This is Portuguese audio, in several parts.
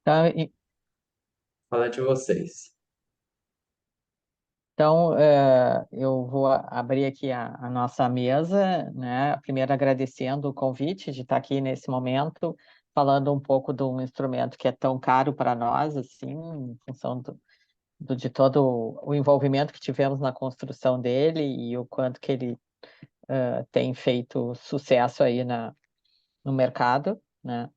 Então, Fala de vocês. eu vou abrir aqui a nossa mesa, né? Primeiro agradecendo o convite de estar aqui nesse momento, falando um pouco de um instrumento que é tão caro para nós, assim, em função de todo o envolvimento que tivemos na construção dele e o quanto que ele tem feito sucesso aí no mercado, né?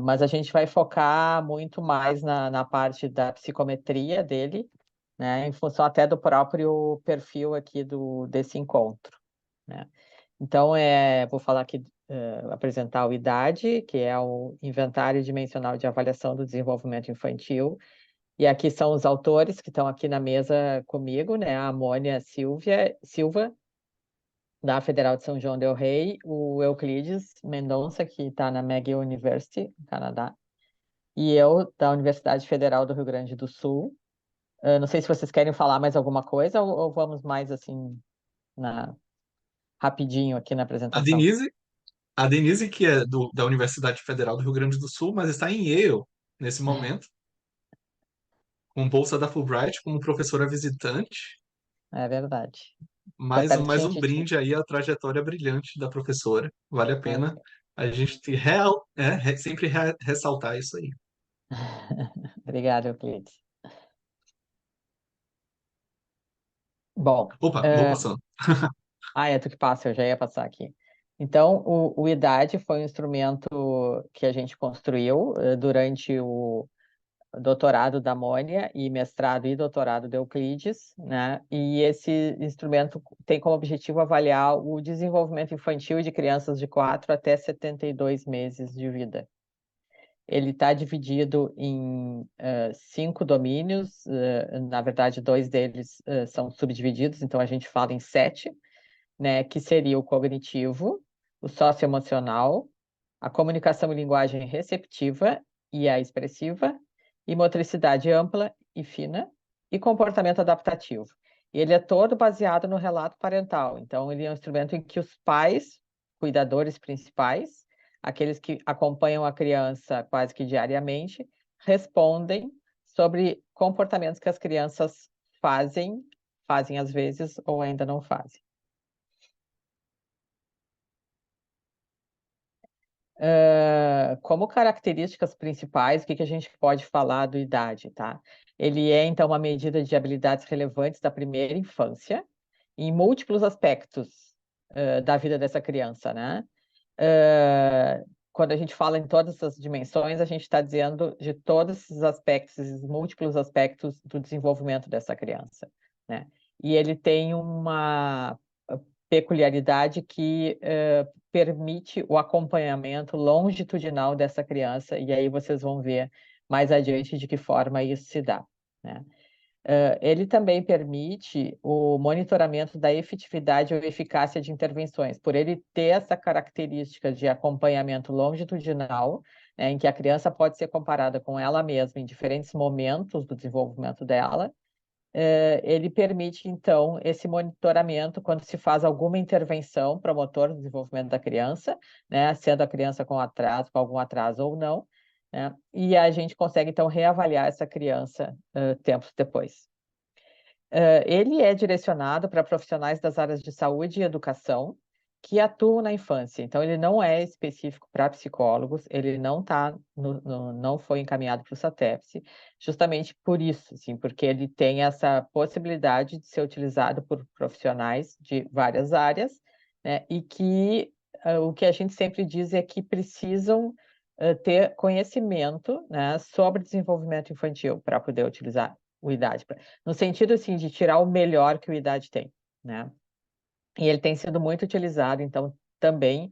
Mas a gente vai focar muito mais na parte da psicometria dele, né, em função até do próprio perfil aqui desse encontro, né? Então, vou falar aqui, apresentar o IDADE, que é o Inventário Dimensional de Avaliação do Desenvolvimento Infantil, e aqui são os autores que estão aqui na mesa comigo, né, a Amônia Silva, da Federal de São João del Rei, o Euclides Mendonça, que está na McGill University, no Canadá, e eu, da Universidade Federal do Rio Grande do Sul. Não sei se vocês querem falar mais alguma coisa ou vamos mais assim, na, rapidinho aqui na A apresentação. Denise, a Denise, que é da Universidade Federal do Rio Grande do Sul, mas está em Yale nesse momento, com bolsa da Fulbright como professora visitante. É verdade. Tá Mais pertinho um de ti. brinde aí à trajetória brilhante da professora. Vale a pena É. a gente sempre ressaltar isso aí. Obrigada, Euclides. Bom, Opa, vou passando. é tu que passa, eu já ia passar aqui. Então, o IDAD foi um instrumento que a gente construiu durante o doutorado da Mônia e mestrado e doutorado de Euclides, né? E esse instrumento tem como objetivo avaliar o desenvolvimento infantil de crianças de 4 até 72 meses de vida. Ele está dividido em 5 domínios, na verdade, dois deles são subdivididos, então a gente fala em 7, né? Que seria o cognitivo, o socioemocional, a comunicação e linguagem receptiva e a expressiva, e motricidade ampla e fina, e comportamento adaptativo. E ele é todo baseado no relato parental. Então, ele é um instrumento em que os pais, cuidadores principais, aqueles que acompanham a criança quase que diariamente, respondem sobre comportamentos que as crianças fazem, fazem às vezes ou ainda não fazem. Como características principais, o que que a gente pode falar do idade, tá? Ele é, então, uma medida de habilidades relevantes da primeira infância, em múltiplos aspectos, da vida dessa criança, né? Quando a gente fala em todas essas dimensões, a gente está dizendo de todos esses aspectos, esses múltiplos aspectos do desenvolvimento dessa criança, né? E ele tem uma peculiaridade que permite o acompanhamento longitudinal dessa criança, e aí vocês vão ver mais adiante de que forma isso se dá, né? Ele também permite o monitoramento da efetividade ou eficácia de intervenções, por ele ter essa característica de acompanhamento longitudinal, né, em que a criança pode ser comparada com ela mesma em diferentes momentos do desenvolvimento dela. Ele permite, então, esse monitoramento quando se faz alguma intervenção promotor do desenvolvimento da criança, né, sendo a criança com atraso, com algum atraso ou não, né, e a gente consegue, então, reavaliar essa criança tempos depois. Ele é direcionado para profissionais das áreas de saúde e educação que atuam na infância. Então, ele não é específico para psicólogos, ele não foi encaminhado para o SATEPS, justamente por isso, assim, porque ele tem essa possibilidade de ser utilizado por profissionais de várias áreas, né, e que o que a gente sempre diz é que precisam ter conhecimento, né, sobre desenvolvimento infantil para poder utilizar o IDAD, no sentido assim de tirar o melhor que o IDAD tem, né? E ele tem sido muito utilizado, então, também,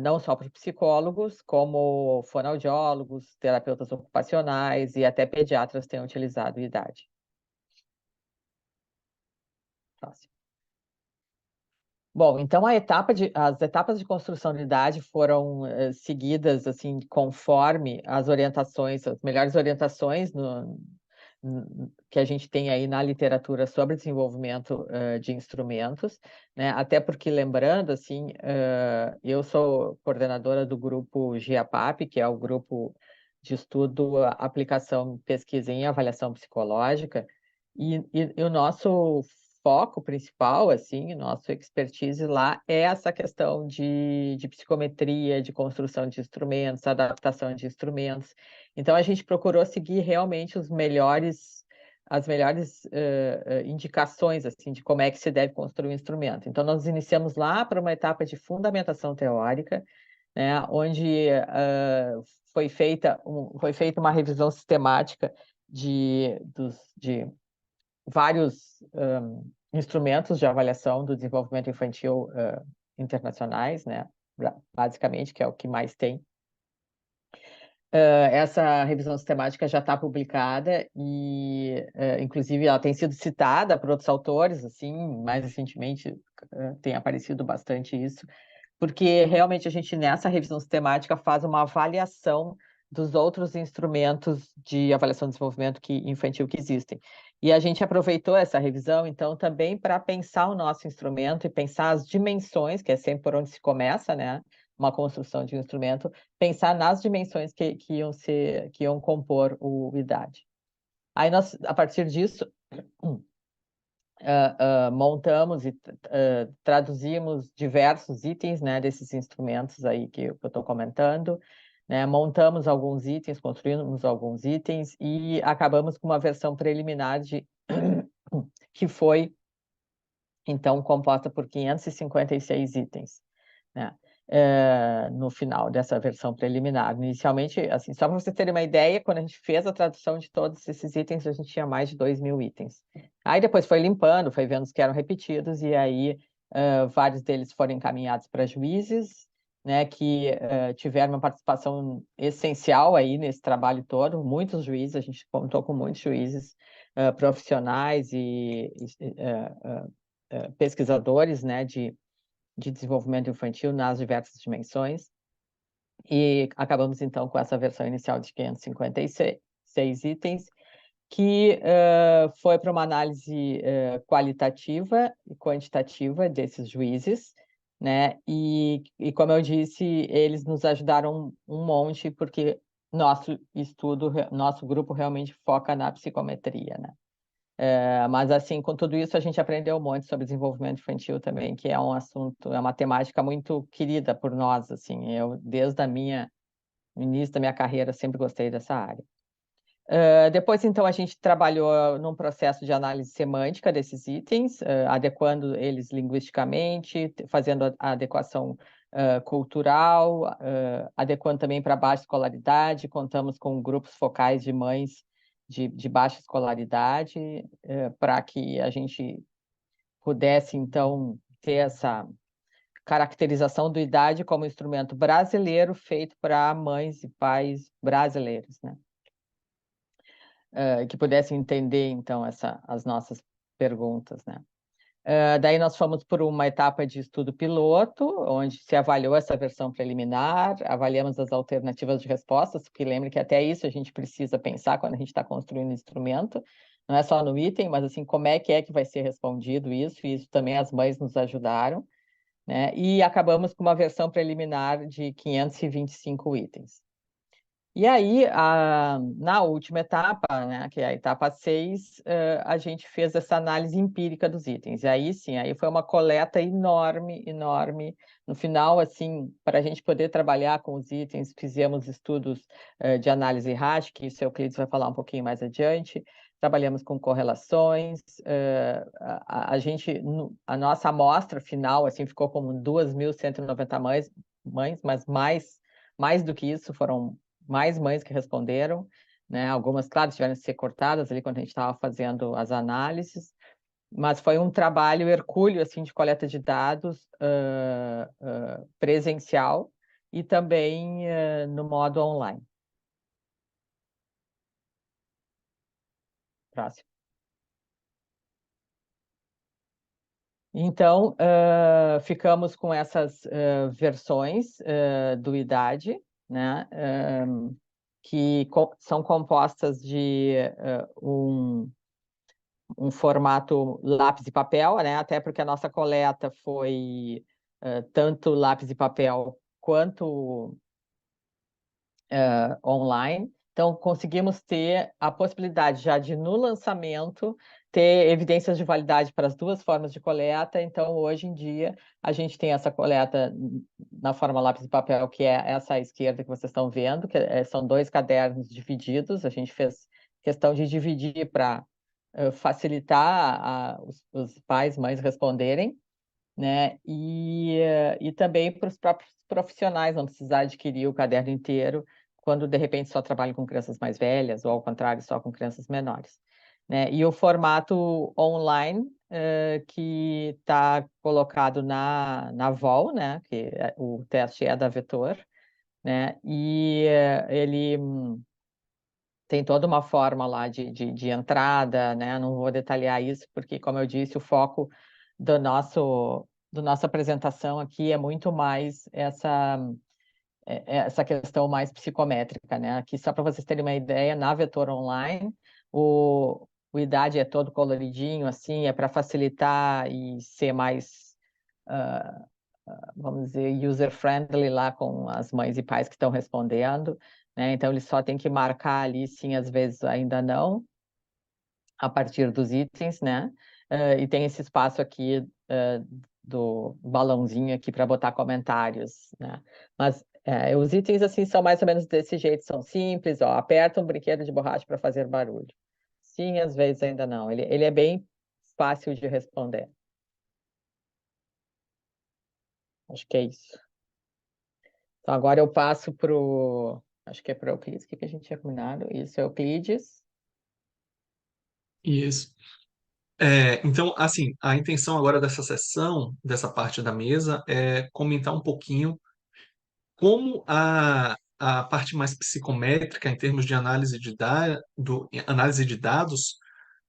não só por psicólogos, como fonoaudiólogos, terapeutas ocupacionais e até pediatras têm utilizado o IDAD. Próximo. Bom, então as etapas de construção de idade foram seguidas assim conforme as orientações, as melhores orientações que a gente tem aí na literatura sobre desenvolvimento de instrumentos, né? Até porque lembrando assim, eu sou coordenadora do grupo GIAPAP, que é o grupo de estudo, aplicação, pesquisa em avaliação psicológica, e o nosso foco principal, assim, nosso expertise lá é essa questão de psicometria, de construção de instrumentos, adaptação de instrumentos. Então, a gente procurou seguir realmente as melhores indicações, assim, de como é que se deve construir um instrumento. Então, nós iniciamos lá para uma etapa de fundamentação teórica, né, onde foi feita uma revisão sistemática de vários instrumentos de avaliação do desenvolvimento infantil internacionais, né, basicamente, que é o que mais tem. Essa revisão sistemática já está publicada e, inclusive, ela tem sido citada por outros autores, assim, mais recentemente tem aparecido bastante isso, porque realmente a gente, nessa revisão sistemática, faz uma avaliação dos outros instrumentos de avaliação de desenvolvimento infantil que existem. E a gente aproveitou essa revisão, então, também para pensar o nosso instrumento e pensar as dimensões, que é sempre por onde se começa, né? Uma construção de um instrumento, pensar nas dimensões que iam compor o IDAD. Aí nós, a partir disso, montamos e traduzimos diversos itens, né, desses instrumentos aí que eu estou comentando, né, montamos alguns itens, construímos alguns itens e acabamos com uma versão preliminar que foi, então, composta por 556 itens, né? No final dessa versão preliminar. Inicialmente, assim, só para vocês terem uma ideia, quando a gente fez a tradução de todos esses itens, a gente tinha mais de 2.000 itens. Aí depois foi limpando, foi vendo os que eram repetidos, e aí vários deles foram encaminhados para juízes, né, que tiveram uma participação essencial aí nesse trabalho todo, muitos juízes, a gente contou com muitos juízes profissionais e pesquisadores, né, de desenvolvimento infantil nas diversas dimensões, e acabamos, então, com essa versão inicial de 556 itens, que foi para uma análise qualitativa e quantitativa desses juízes, né? E, como eu disse, eles nos ajudaram um monte, porque nosso grupo realmente foca na psicometria, né? Mas, assim, com tudo isso, a gente aprendeu um monte sobre desenvolvimento infantil também, que é um assunto, é uma temática muito querida por nós, assim. Eu, desde o início da minha carreira, sempre gostei dessa área. Depois, então, a gente trabalhou num processo de análise semântica desses itens, adequando eles linguisticamente, fazendo a adequação cultural, adequando também para baixa escolaridade. Contamos com grupos focais de mães de baixa escolaridade, para que a gente pudesse, então, ter essa caracterização do IDAD como instrumento brasileiro feito para mães e pais brasileiros, né? Que pudessem entender, então, as nossas perguntas, né? Daí nós fomos por uma etapa de estudo piloto, onde se avaliou essa versão preliminar, avaliamos as alternativas de respostas, porque lembre que até isso a gente precisa pensar quando a gente está construindo o instrumento, não é só no item, mas assim, como é que vai ser respondido isso, e isso também as mães nos ajudaram, né? E acabamos com uma versão preliminar de 525 itens. E aí, na última etapa, né, que é a etapa 6, a gente fez essa análise empírica dos itens. E aí, sim, aí foi uma coleta enorme, enorme. No final, assim, para a gente poder trabalhar com os itens, fizemos estudos de análise RASH, que isso o Euclides vai falar um pouquinho mais adiante. Trabalhamos com correlações. A nossa amostra final, assim, ficou com 2.190 mães, mas mais do que isso, foram mais mães que responderam, né? Algumas, claro, tiveram que ser cortadas ali quando a gente estava fazendo as análises, mas foi um trabalho hercúleo, assim, de coleta de dados presencial e também no modo online. Próximo. Então, ficamos com essas versões do IDAD, né? Que são compostas de um formato lápis e papel, né? Até porque a nossa coleta foi tanto lápis e papel quanto online. Então, conseguimos ter a possibilidade já de, no lançamento, ter evidências de validade para as duas formas de coleta. Então, hoje em dia, a gente tem essa coleta na forma lápis e papel, que é essa à esquerda que vocês estão vendo, que são 2 cadernos divididos. A gente fez questão de dividir para facilitar os pais, mães responderem, né? E também para os próprios profissionais não precisar adquirir o caderno inteiro quando de repente só trabalham com crianças mais velhas ou ao contrário, só com crianças menores, né? E o formato online que está colocado na VOL, né? Que o teste é da Vetor, né? E ele tem toda uma forma lá de entrada, né? Não vou detalhar isso, porque, como eu disse, o foco do nossa apresentação aqui é muito mais essa questão mais psicométrica, né? Aqui, só para vocês terem uma ideia, na Vetor Online, o IDAD é todo coloridinho, assim, é para facilitar e ser mais, vamos dizer, user-friendly lá com as mães e pais que estão respondendo, né? Então, eles só têm que marcar ali, sim, às vezes ainda não, a partir dos itens, né? E tem esse espaço aqui do balãozinho aqui para botar comentários, né? Mas os itens, assim, são mais ou menos desse jeito, são simples, ó, aperta um brinquedo de borracha para fazer barulho. Sim, às vezes ainda não. Ele é bem fácil de responder. Acho que é isso. Então, agora eu passo para o... Acho que é para o Euclides, o que a gente tinha combinado? Isso, Euclides. Isso. Então, assim, a intenção agora dessa sessão, dessa parte da mesa, é comentar um pouquinho como a parte mais psicométrica, em termos de análise de dados,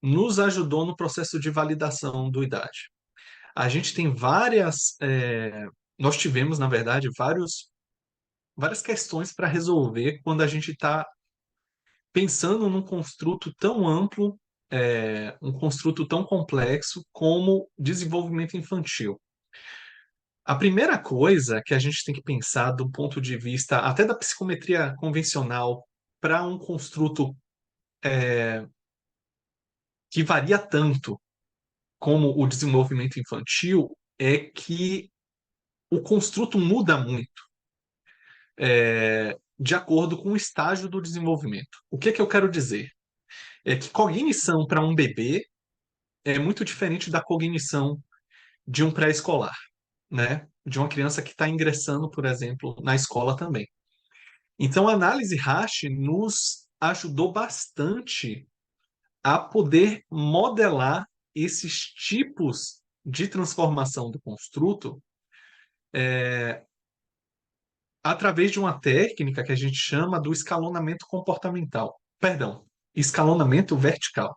nos ajudou no processo de validação do IDAD. A gente tem nós tivemos, na verdade, várias questões para resolver quando a gente está pensando num construto tão amplo, um construto tão complexo como desenvolvimento infantil. A primeira coisa que a gente tem que pensar do ponto de vista até da psicometria convencional para um construto que varia tanto como o desenvolvimento infantil é que o construto muda muito de acordo com o estágio do desenvolvimento. O que que eu quero dizer? É que cognição para um bebê é muito diferente da cognição de um pré-escolar, né? De uma criança que está ingressando, por exemplo, na escola também. Então, a análise Hash nos ajudou bastante a poder modelar esses tipos de transformação do construto através de uma técnica que a gente chama do escalonamento comportamental. Perdão, escalonamento vertical.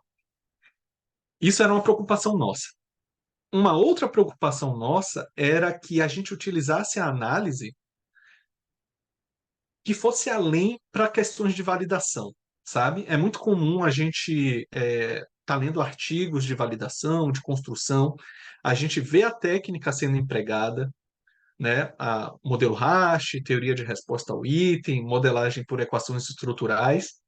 Isso era uma preocupação nossa. Uma outra preocupação nossa era que a gente utilizasse a análise que fosse além para questões de validação, sabe? É muito comum a gente tá lendo artigos de validação, de construção, a gente vê a técnica sendo empregada, né? A modelo Hash, teoria de resposta ao item, modelagem por equações estruturais,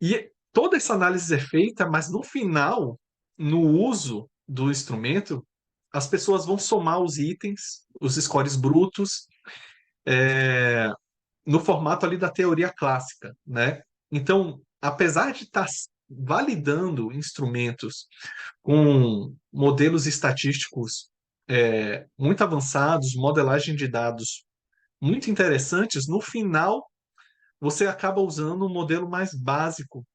e toda essa análise é feita, mas no final, no uso do instrumento, as pessoas vão somar os itens, os scores brutos, no formato ali da teoria clássica, né? Então, apesar de estar validando instrumentos com modelos estatísticos muito avançados, modelagem de dados muito interessantes, no final você acaba usando um modelo mais básico,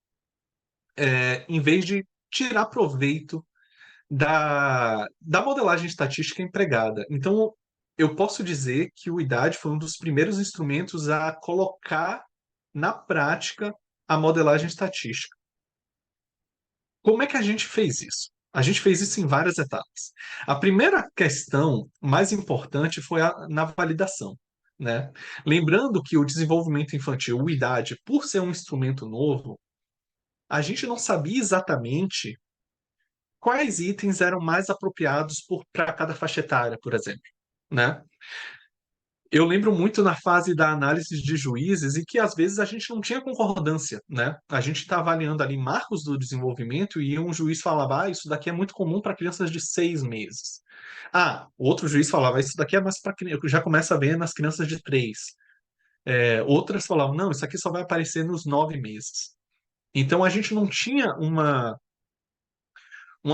em vez de tirar proveito da modelagem estatística empregada. Então, eu posso dizer que o IDAD foi um dos primeiros instrumentos a colocar na prática a modelagem estatística. Como é que a gente fez isso? A gente fez isso em várias etapas. A primeira questão mais importante foi na validação, né? Lembrando que o desenvolvimento infantil, o IDAD, por ser um instrumento novo, a gente não sabia exatamente quais itens eram mais apropriados para cada faixa etária, por exemplo, né? Eu lembro muito na fase da análise de juízes e que às vezes a gente não tinha concordância, né? A gente está avaliando ali marcos do desenvolvimento e um juiz falava, isso daqui é muito comum para crianças de 6 meses. Outro juiz falava, isso daqui é mais para já começa a ver nas crianças de 3. Outras falavam, não, isso aqui só vai aparecer nos 9 meses. Então a gente não tinha uma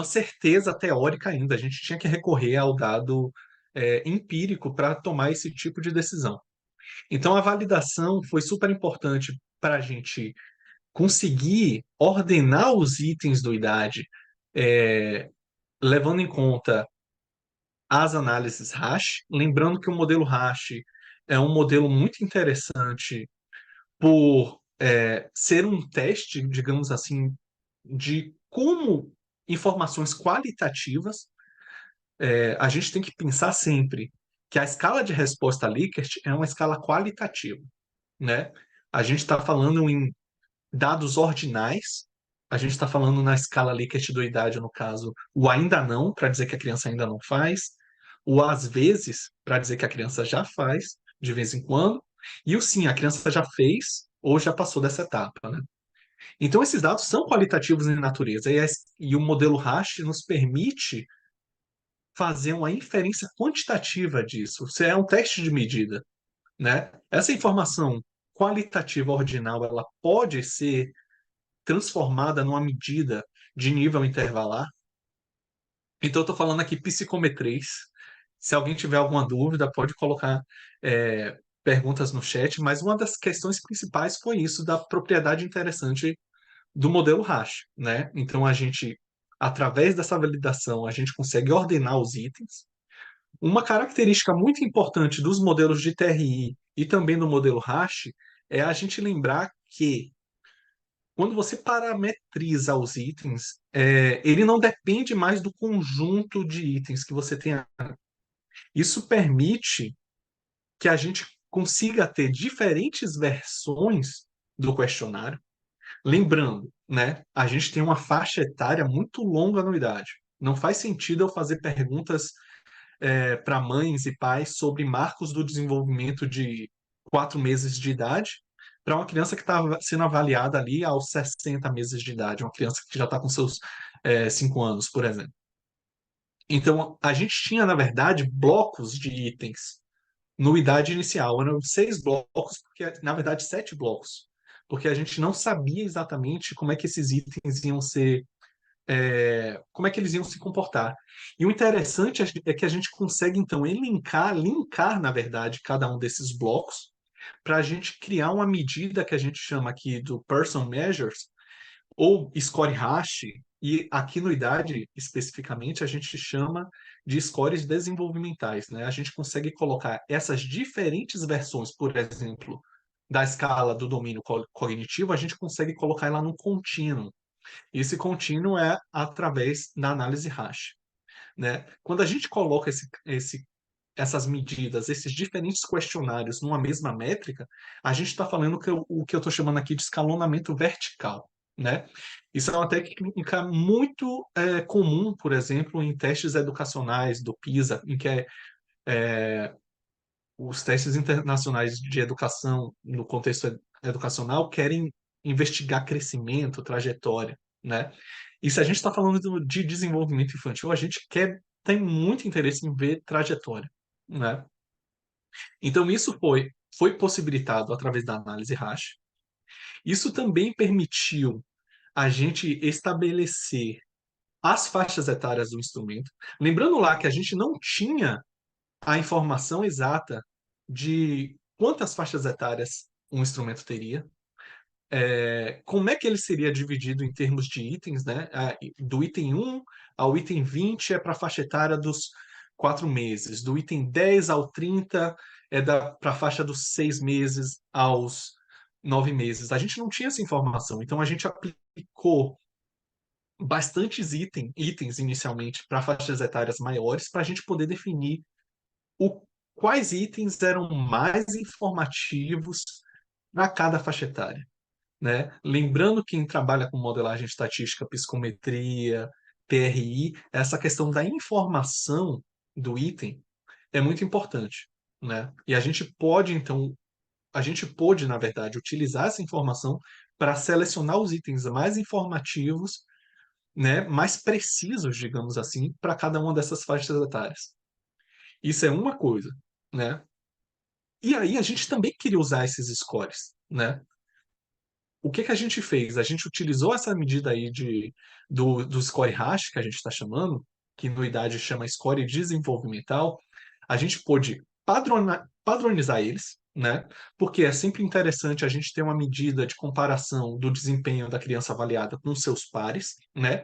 certeza teórica ainda, a gente tinha que recorrer ao dado empírico para tomar esse tipo de decisão. Então, a validação foi super importante para a gente conseguir ordenar os itens do IDAD, é, levando em conta as análises hash. Lembrando que o modelo hash é um modelo muito interessante por ser um teste, digamos assim, de como informações qualitativas, a gente tem que pensar sempre que a escala de resposta Likert é uma escala qualitativa, né? A gente está falando em dados ordinais, a gente está falando na escala Likert do idade, no caso, o ainda não, para dizer que a criança ainda não faz, o às vezes, para dizer que a criança já faz, de vez em quando, e o sim, a criança já fez ou já passou dessa etapa, né? Então, esses dados são qualitativos em natureza, e o modelo hash nos permite fazer uma inferência quantitativa disso. Isso é um teste de medida, né? Essa informação qualitativa ordinal, ela pode ser transformada numa medida de nível intervalar. Então, eu estou falando aqui psicometrias. Se alguém tiver alguma dúvida, pode colocar perguntas no chat, mas uma das questões principais foi isso, da propriedade interessante do modelo hash, né? Então, a gente, através dessa validação, a gente consegue ordenar os itens. Uma característica muito importante dos modelos de TRI e também do modelo hash é a gente lembrar que quando você parametriza os itens, ele não depende mais do conjunto de itens que você tem. Isso permite que a gente consiga ter diferentes versões do questionário. Lembrando, né, a gente tem uma faixa etária muito longa na idade. Não faz sentido eu fazer perguntas para mães e pais sobre marcos do desenvolvimento de 4 meses de idade para uma criança que está sendo avaliada ali aos 60 meses de idade, uma criança que já está com seus 5 anos, por exemplo. Então, a gente tinha, na verdade, blocos de itens no idade inicial. Eram 6 blocos, porque, na verdade, 7 blocos, porque a gente não sabia exatamente como é que esses itens iam ser como é que eles iam se comportar. E o interessante é que a gente consegue, então, linkar, na verdade, cada um desses blocos para a gente criar uma medida que a gente chama aqui do Person Measures, ou Score Hash, e aqui no IDAD, especificamente, a gente chama de scores desenvolvimentais, né? A gente consegue colocar essas diferentes versões, por exemplo, da escala do domínio cognitivo, a gente consegue colocar ela num contínuo. Esse contínuo é através da análise hash, né? Quando a gente coloca essas medidas, esses diferentes questionários numa mesma métrica, a gente está falando o que eu estou chamando aqui de escalonamento vertical, né? Isso é uma técnica muito comum, por exemplo, em testes educacionais do PISA, em que os testes internacionais de educação, no contexto educacional, querem investigar crescimento, trajetória, né? E se a gente está falando de desenvolvimento infantil, a gente tem muito interesse em ver trajetória, né? Então, isso foi possibilitado através da análise hash. Isso também permitiu a gente estabelecer as faixas etárias do instrumento. Lembrando lá que a gente não tinha a informação exata de quantas faixas etárias um instrumento teria, como é que ele seria dividido em termos de itens, né? Do item 1 ao item 20 é para a faixa etária dos 4 meses, do item 10 ao 30 é para a faixa dos 6 meses aos 9 meses. A gente não tinha essa informação, então a gente aplicou bastantes itens inicialmente para faixas etárias maiores para a gente poder definir o, quais itens eram mais informativos para cada faixa etária, né? Lembrando que quem trabalha com modelagem estatística, psicometria, TRI, essa questão da informação do item é muito importante. né? E a gente pode, então, na verdade, utilizar essa informação para selecionar os itens mais informativos, né, mais precisos, digamos assim, para cada uma dessas faixas etárias. Isso é uma coisa, né? E aí a gente também queria usar esses scores, né? O que que a gente fez? A gente utilizou essa medida aí do score hash, que a gente está chamando, que no IDAD chama score desenvolvimental. A gente pôde padronizar eles, né? Porque é sempre interessante a gente ter uma medida de comparação do desempenho da criança avaliada com seus pares, né?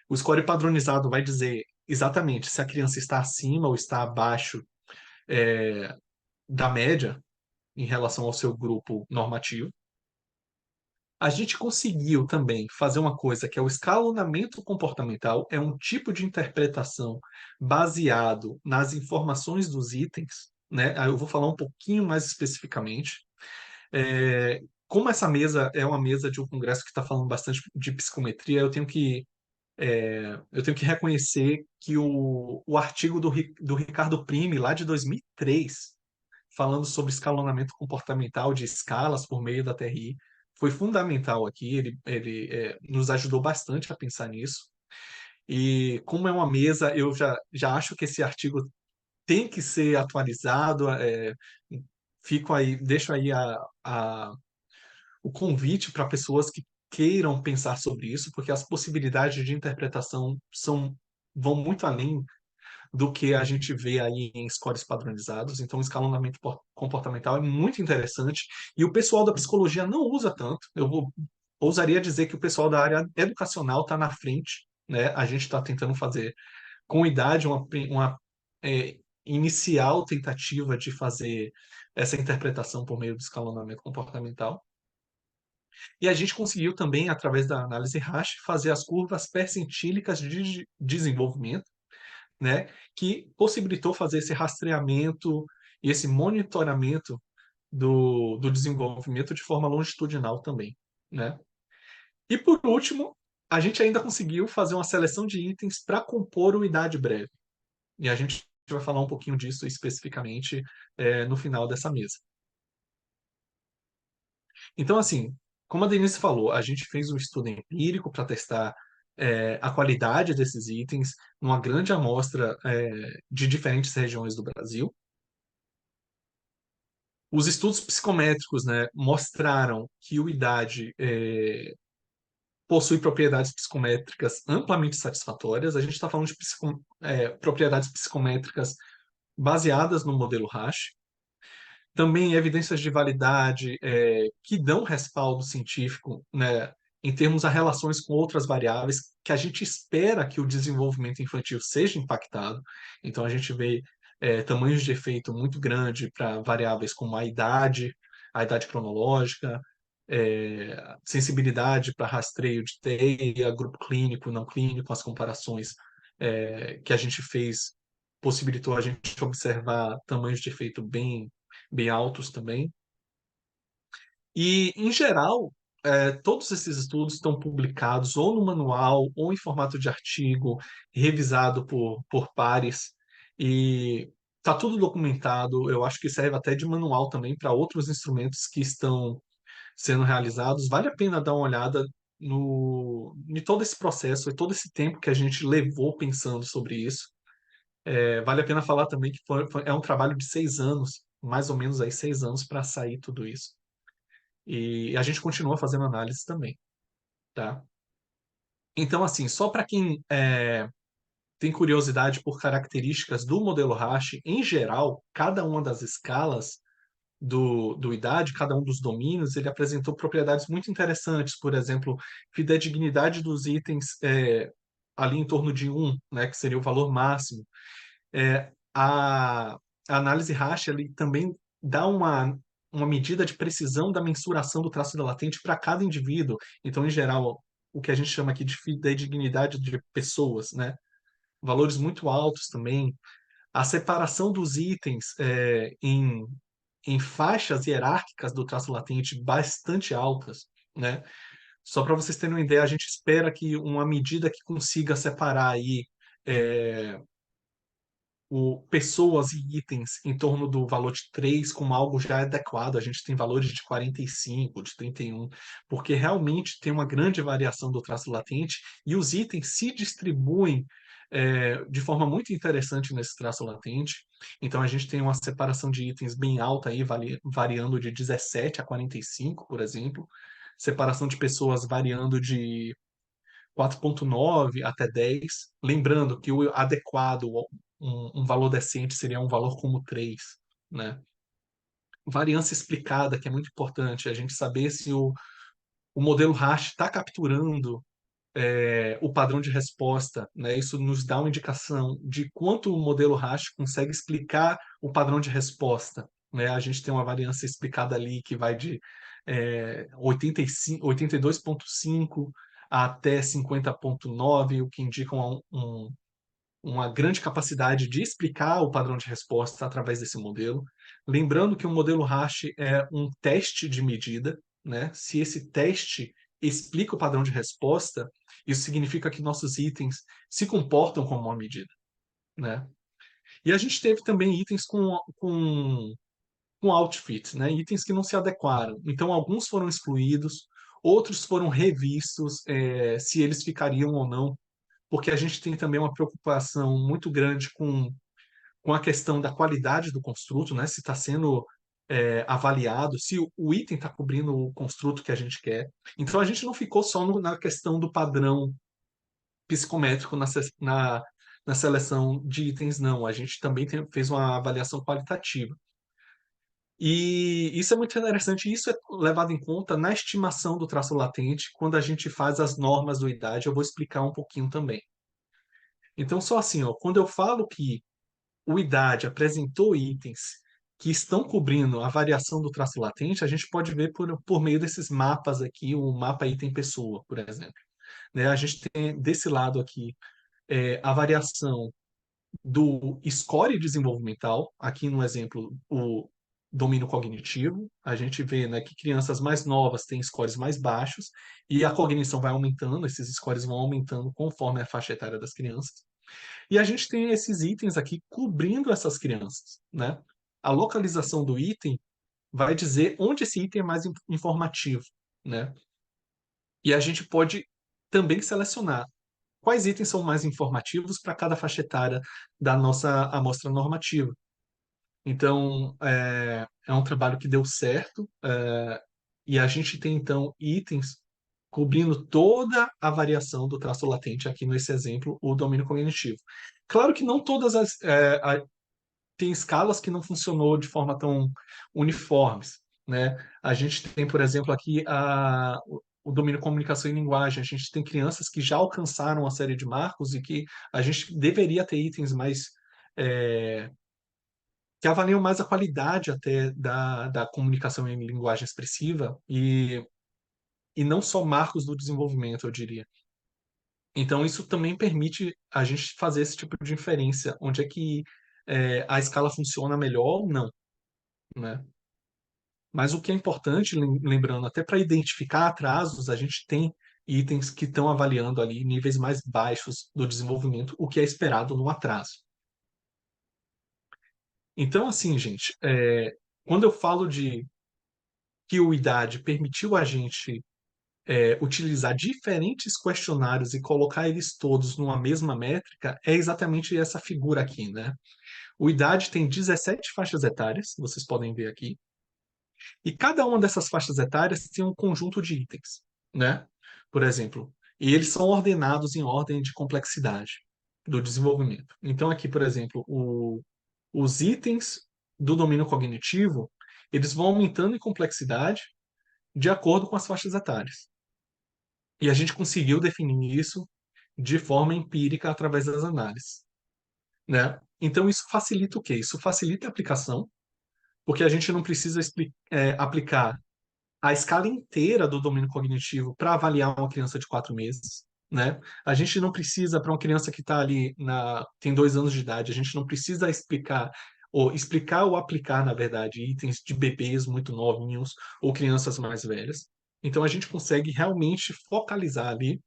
O score padronizado vai dizer exatamente se a criança está acima ou está abaixo da média em relação ao seu grupo normativo. A gente conseguiu também fazer uma coisa que é o escalonamento comportamental, é um tipo de interpretação baseado nas informações dos itens, né? Aí eu vou falar um pouquinho mais especificamente. Como essa mesa é uma mesa de um congresso que está falando bastante de psicometria, eu tenho que reconhecer que o artigo do Ricardo Prime, lá de 2003, falando sobre escalonamento comportamental de escalas por meio da TRI, foi fundamental aqui. Ele nos ajudou bastante a pensar nisso. E como é uma mesa, eu já acho que esse artigo tem que ser atualizado. Deixo aí o convite para pessoas que queiram pensar sobre isso, porque as possibilidades de interpretação vão muito além do que a gente vê aí em scores padronizados. Então, o escalonamento comportamental é muito interessante e o pessoal da psicologia não usa tanto. Ousaria dizer que o pessoal da área educacional está na frente, né? A gente está tentando fazer com idade uma inicial tentativa de fazer essa interpretação por meio do escalonamento comportamental. E a gente conseguiu também, através da análise hash, fazer as curvas percentílicas de desenvolvimento, né, que possibilitou fazer esse rastreamento e esse monitoramento do desenvolvimento de forma longitudinal também, né? E por último, a gente ainda conseguiu fazer uma seleção de itens para compor o idade breve. E a gente vai falar um pouquinho disso especificamente no final dessa mesa. Então, assim, como a Denise falou, a gente fez um estudo empírico para testar a qualidade desses itens numa grande amostra de diferentes regiões do Brasil. Os estudos psicométricos, né, mostraram que o IDAD possui propriedades psicométricas amplamente satisfatórias. A gente está falando de propriedades psicométricas baseadas no modelo hash. Também evidências de validade que dão respaldo científico, né, em termos a relações com outras variáveis que a gente espera que o desenvolvimento infantil seja impactado. Então, a gente vê tamanhos de efeito muito grande para variáveis como a idade cronológica, sensibilidade para rastreio de TEIA, grupo clínico, não clínico, as comparações que a gente fez possibilitou a gente observar tamanhos de efeito bem altos também. E, em geral, todos esses estudos estão publicados ou no manual ou em formato de artigo, revisado por pares, e está tudo documentado. Eu acho que serve até de manual também para outros instrumentos que estão sendo realizados. Vale a pena dar uma olhada em todo esse processo e todo esse tempo que a gente levou pensando sobre isso. Vale a pena falar também que é um trabalho de 6 anos, mais ou menos aí 6 anos para sair tudo isso. E a gente continua fazendo análise também, tá? Então, assim, só para quem tem curiosidade por características do modelo hash, em geral, cada uma das escalas do IDAD, cada um dos domínios, ele apresentou propriedades muito interessantes. Por exemplo, fidedignidade dos itens ali em torno de 1, né, que seria o valor máximo. A análise hash ele também dá uma medida de precisão da mensuração do traço da latente para cada indivíduo. Então, em geral, o que a gente chama aqui de fidedignidade de pessoas, né? Valores muito altos também. A separação dos itens em faixas hierárquicas do traço latente bastante altas, né? Só para vocês terem uma ideia, a gente espera que uma medida que consiga separar aí pessoas e itens em torno do valor de 3 como algo já adequado. A gente tem valores de 45, de 31, porque realmente tem uma grande variação do traço latente e os itens se distribuem de forma muito interessante nesse traço latente. Então, a gente tem uma separação de itens bem alta aí, variando de 17 a 45, por exemplo. Separação de pessoas variando de 4,9 até 10. Lembrando que o adequado, um valor decente, seria um valor como 3, né? Variância explicada, que é muito importante, a gente saber se o modelo hash está capturando o padrão de resposta, né? Isso nos dá uma indicação de quanto o modelo hash consegue explicar o padrão de resposta, né? A gente tem uma variância explicada ali que vai de 85, 82,5 até 50,9, o que indica uma grande capacidade de explicar o padrão de resposta através desse modelo. Lembrando que o modelo hash é um teste de medida, né? Se esse teste explica o padrão de resposta, isso significa que nossos itens se comportam como uma medida, né? E a gente teve também itens com outfit, né? Itens que não se adequaram. Então, alguns foram excluídos, outros foram revistos, se eles ficariam ou não, porque a gente tem também uma preocupação muito grande com a questão da qualidade do construto, né? Se está sendo avaliado, se o item está cobrindo o construto que a gente quer. Então, a gente não ficou só na questão do padrão psicométrico na seleção de itens, não. A gente também fez uma avaliação qualitativa. E isso é muito interessante, e isso é levado em conta na estimação do traço latente, quando a gente faz as normas do IDAD, eu vou explicar um pouquinho também. Então, só assim, ó, quando eu falo que o IDAD apresentou itens que estão cobrindo a variação do traço latente, a gente pode ver por meio desses mapas aqui, o mapa item pessoa, por exemplo. Né? A gente tem desse lado aqui a variação do score desenvolvimental, aqui no exemplo, o domínio cognitivo. A gente vê, né, que crianças mais novas têm scores mais baixos e a cognição vai aumentando, esses scores vão aumentando conforme a faixa etária das crianças. E a gente tem esses itens aqui cobrindo essas crianças, né? A localização do item vai dizer onde esse item é mais informativo, né? E a gente pode também selecionar quais itens são mais informativos para cada faixa etária da nossa amostra normativa. Então, é um trabalho que deu certo, e a gente tem, então, itens cobrindo toda a variação do traço latente, aqui nesse exemplo, o domínio cognitivo. Claro que não todas tem escalas que não funcionou de forma tão uniformes, né? A gente tem, por exemplo, aqui o domínio comunicação e linguagem. A gente tem crianças que já alcançaram uma série de marcos e que a gente deveria ter itens mais que avaliam mais a qualidade até da comunicação em linguagem expressiva e não só marcos do desenvolvimento, eu diria. Então, isso também permite a gente fazer esse tipo de inferência, onde é que a escala funciona melhor ou não, né? Mas o que é importante, lembrando, até para identificar atrasos, a gente tem itens que estão avaliando ali níveis mais baixos do desenvolvimento, o que é esperado no atraso. Então, assim, gente, quando eu falo de que o IDAD permitiu a gente utilizar diferentes questionários e colocar eles todos numa mesma métrica, é exatamente essa figura aqui, né? O IDAD tem 17 faixas etárias, vocês podem ver aqui, e cada uma dessas faixas etárias tem um conjunto de itens, né? Por exemplo, e eles são ordenados em ordem de complexidade do desenvolvimento. Então, aqui, por exemplo, os itens do domínio cognitivo, eles vão aumentando em complexidade de acordo com as faixas etárias. E a gente conseguiu definir isso de forma empírica através das análises, né? Então, isso facilita o quê? Isso facilita a aplicação, porque a gente não precisa aplicar a escala inteira do domínio cognitivo para avaliar uma criança de 4 meses, né? A gente não precisa, para uma criança que está ali, tem 2 anos de idade, a gente não precisa explicar ou aplicar, na verdade, itens de bebês muito novinhos ou crianças mais velhas. Então, a gente consegue realmente focalizar ali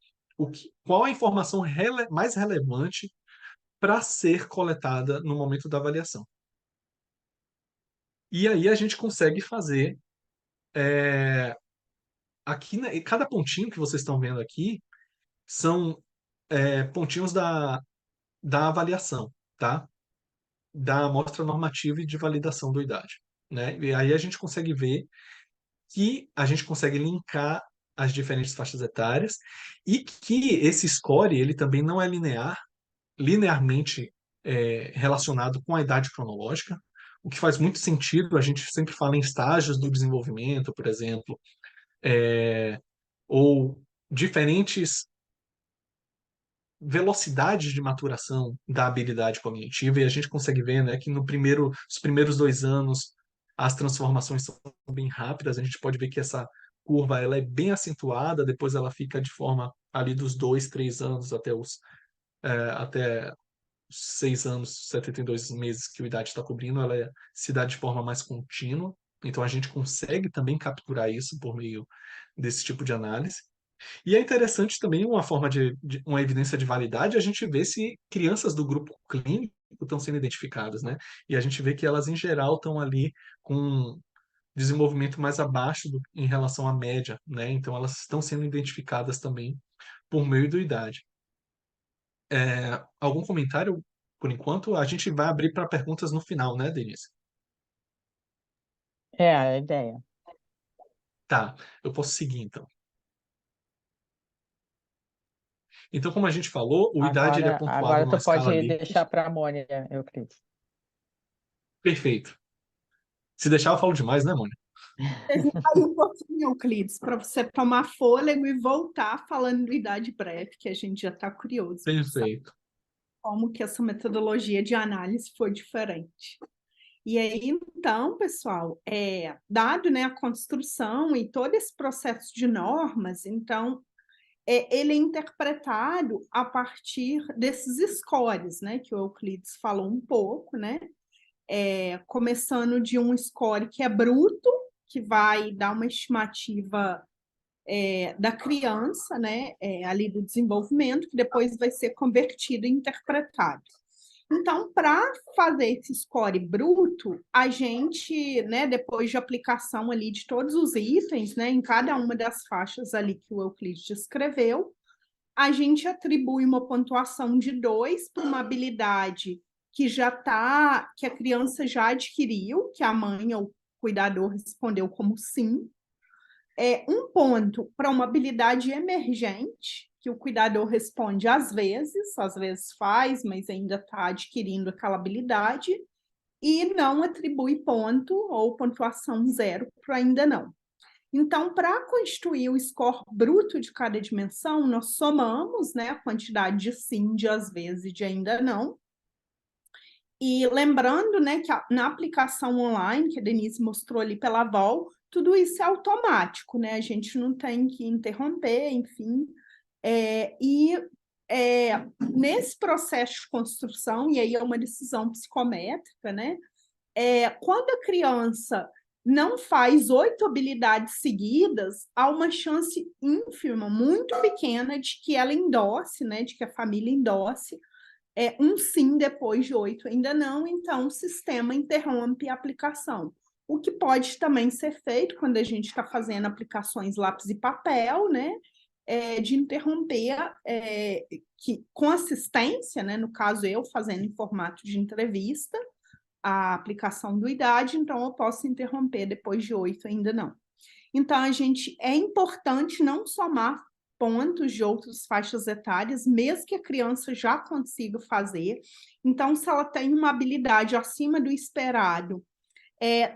qual a informação mais relevante para ser coletada no momento da avaliação. E aí a gente consegue fazer aqui, cada pontinho que vocês estão vendo aqui são pontinhos da avaliação, tá? Da amostra normativa e de validação do idade, né? E aí a gente consegue ver que a gente consegue linkar as diferentes faixas etárias e que esse score ele também não é linearmente relacionado com a idade cronológica, o que faz muito sentido. A gente sempre fala em estágios do desenvolvimento, por exemplo, ou diferentes velocidades de maturação da habilidade cognitiva, e a gente consegue ver, né, que os primeiros 2 anos as transformações são bem rápidas. A gente pode ver que essa curva ela é bem acentuada, depois ela fica de forma ali dos 2, 3 anos até 6 anos, 72 meses que a idade está cobrindo, ela se dá de forma mais contínua. Então a gente consegue também capturar isso por meio desse tipo de análise. E é interessante também uma forma uma evidência de validade, a gente vê se crianças do grupo clínico estão sendo identificadas, né? E a gente vê que elas, em geral, estão ali com desenvolvimento mais abaixo em relação à média, né? Então elas estão sendo identificadas também por meio da idade. Algum comentário por enquanto? A gente vai abrir para perguntas no final, né, Denise? É a ideia. Tá, eu posso seguir então. Então, como a gente falou, o IDAD ele é pontuado Agora tu numa escala pode Likert. deixar para a Mônica, Euclides. Perfeito. Se deixar, eu falo demais, né, Mônica? Aí um pouquinho, Euclides, para você tomar fôlego e voltar falando do idade breve, que a gente já está curioso para saber Perfeito. como que essa metodologia de análise foi diferente. E aí, então, pessoal, dado, né, a construção e todo esse processo de normas, então, ele é interpretado a partir desses scores, né, que o Euclides falou um pouco, né, começando de um score que é bruto, que vai dar uma estimativa da criança, né, ali do desenvolvimento, que depois vai ser convertido e interpretado. Então, para fazer esse score bruto, a gente, né, depois de aplicação ali de todos os itens, né, em cada uma das faixas ali que o Euclides descreveu, a gente atribui uma pontuação de 2 para uma habilidade que a criança já adquiriu, que a mãe ou o cuidador respondeu como sim. 1 ponto para uma habilidade emergente, que o cuidador responde às vezes faz, mas ainda está adquirindo aquela habilidade, e não atribui ponto ou pontuação 0 para ainda não. Então, para constituir o score bruto de cada dimensão, nós somamos, né, a quantidade de sim, de às vezes e de ainda não. E lembrando, né, que na aplicação online, que a Denise mostrou ali pela VOL, tudo isso é automático, né? A gente não tem que interromper, enfim. Nesse processo de construção, e aí é uma decisão psicométrica, né? Quando a criança não faz 8 habilidades seguidas, há uma chance ínfima, muito pequena, de que ela endosse, né? De que a família endosse um sim depois de 8 ainda não, então o sistema interrompe a aplicação. O que pode também ser feito quando a gente está fazendo aplicações lápis e papel, né? De interromper, com assistência, né? No caso, eu fazendo em formato de entrevista, a aplicação do idade, então eu posso interromper depois de 8 ainda não. Então, é importante não somar pontos de outras faixas etárias, mesmo que a criança já consiga fazer. Então, se ela tem uma habilidade acima do esperado,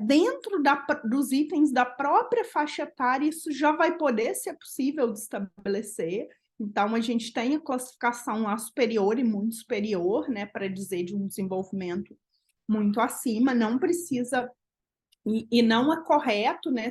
dentro dos itens da própria faixa etária, isso já vai poder ser possível de estabelecer. Então, a gente tem a classificação lá superior e muito superior, né, para dizer de um desenvolvimento muito acima, não precisa, e não é correto, né,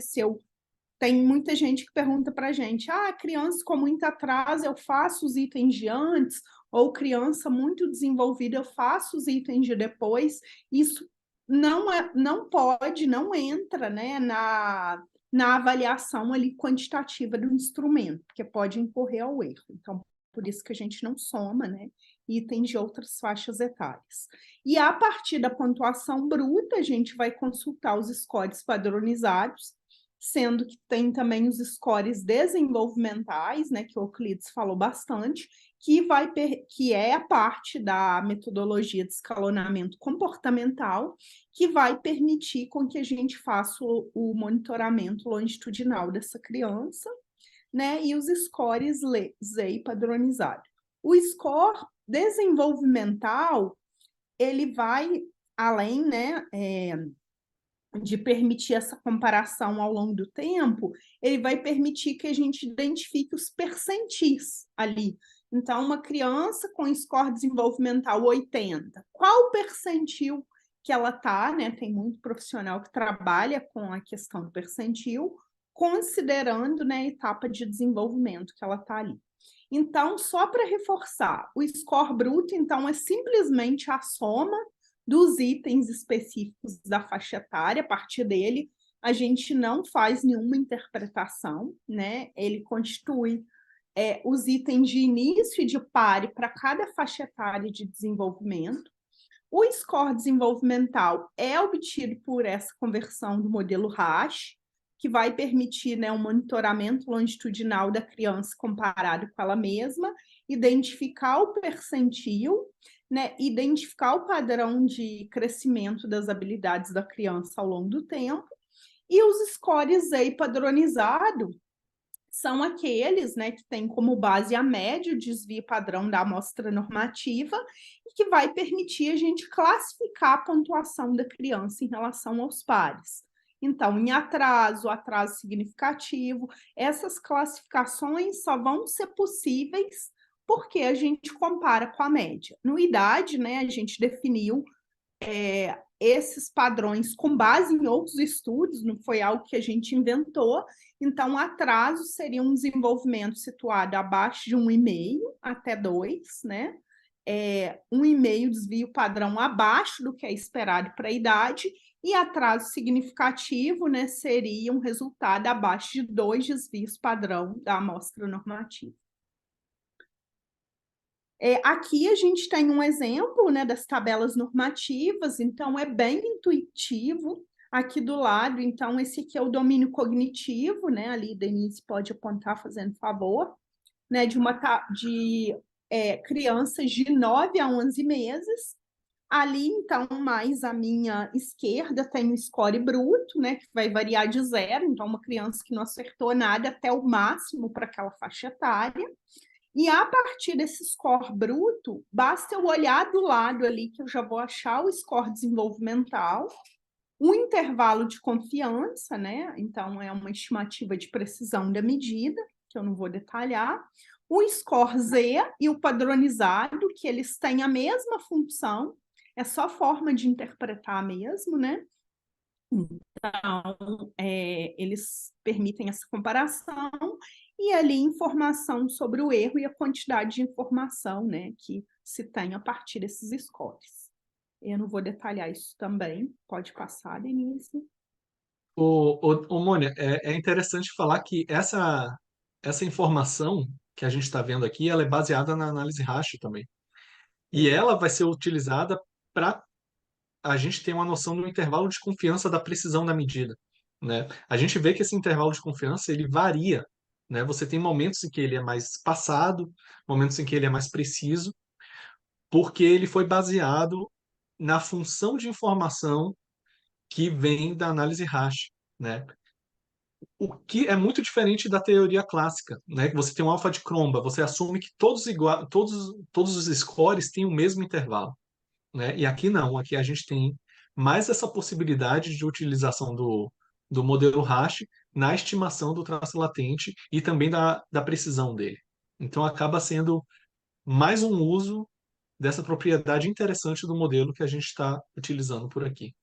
tem muita gente que pergunta para a gente, criança com muito atraso, eu faço os itens de antes, ou criança muito desenvolvida, eu faço os itens de depois. Isso não pode, não entra, né, na avaliação ali quantitativa do instrumento, porque pode incorrer ao erro. Então, por isso que a gente não soma, né? itens de outras faixas etárias. E a partir da pontuação bruta, a gente vai consultar os scores padronizados, sendo que tem também os scores desenvolvimentais, né, que o Euclides falou bastante, que é a parte da metodologia de escalonamento comportamental, que vai permitir com que a gente faça o monitoramento longitudinal dessa criança, né, e os scores ZEI padronizado. O score desenvolvimental, ele vai além, né, de permitir essa comparação ao longo do tempo, ele vai permitir que a gente identifique os percentis ali. Então, uma criança com score desenvolvimental 80, qual o percentil que ela está, né? Tem muito profissional que trabalha com a questão do percentil, considerando, né, a etapa de desenvolvimento que ela está ali. Então, só para reforçar, o score bruto, então, é simplesmente a soma dos itens específicos da faixa etária. A partir dele, a gente não faz nenhuma interpretação, né? Ele constitui os itens de início e de pare para cada faixa etária de desenvolvimento. O score desenvolvimental é obtido por essa conversão do modelo Rasch, que vai permitir, né, um monitoramento longitudinal da criança comparado com ela mesma, identificar o percentil, né, identificar o padrão de crescimento das habilidades da criança ao longo do tempo, e os scores ZEI padronizado são aqueles, né, que têm como base a média, o desvio padrão da amostra normativa, e que vai permitir a gente classificar a pontuação da criança em relação aos pares. Então, em atraso significativo, essas classificações só vão ser possíveis porque a gente compara com a média. No idade, né, a gente definiu esses padrões com base em outros estudos, não foi algo que a gente inventou. Então, atraso seria um desenvolvimento situado abaixo de 1,5 até 2, né? 1,5 desvio padrão abaixo do que é esperado para a idade, e atraso significativo, né, seria um resultado abaixo de 2 desvios padrão da amostra normativa. Aqui a gente tem um exemplo, né, das tabelas normativas, então é bem intuitivo. Aqui do lado, então, esse aqui é o domínio cognitivo, né? Ali, Denise pode apontar, fazendo favor, né? De crianças de 9 a 11 meses. Ali, então, mais à minha esquerda, tem o score bruto, né? Que vai variar de 0, então, uma criança que não acertou nada até o máximo para aquela faixa etária. E a partir desse score bruto, basta eu olhar do lado ali, que eu já vou achar o score desenvolvimental, um intervalo de confiança, né? Então, é uma estimativa de precisão da medida, que eu não vou detalhar, o score Z e o padronizado, que eles têm a mesma função, é só forma de interpretar mesmo, né? Então, eles permitem essa comparação, e ali informação sobre o erro e a quantidade de informação, né, que se tem a partir desses scores. Eu não vou detalhar isso também, pode passar, Denise. Mônia, é interessante falar que essa informação que a gente está vendo aqui, ela é baseada na análise Rasch também. E ela vai ser utilizada para a gente ter uma noção do intervalo de confiança da precisão da medida, né? A gente vê que esse intervalo de confiança, ele varia, né? Você tem momentos em que ele é mais espaçado, momentos em que ele é mais preciso, porque ele foi baseado na função de informação que vem da análise Rasch, né? O que é muito diferente da teoria clássica, né? Que você tem um alfa de Cromba, você assume que todos os scores têm o mesmo intervalo, né? E aqui não, aqui a gente tem mais essa possibilidade de utilização do modelo Rasch na estimação do traço latente e também da precisão dele. Então acaba sendo mais um uso dessa propriedade interessante do modelo que a gente está utilizando por aqui.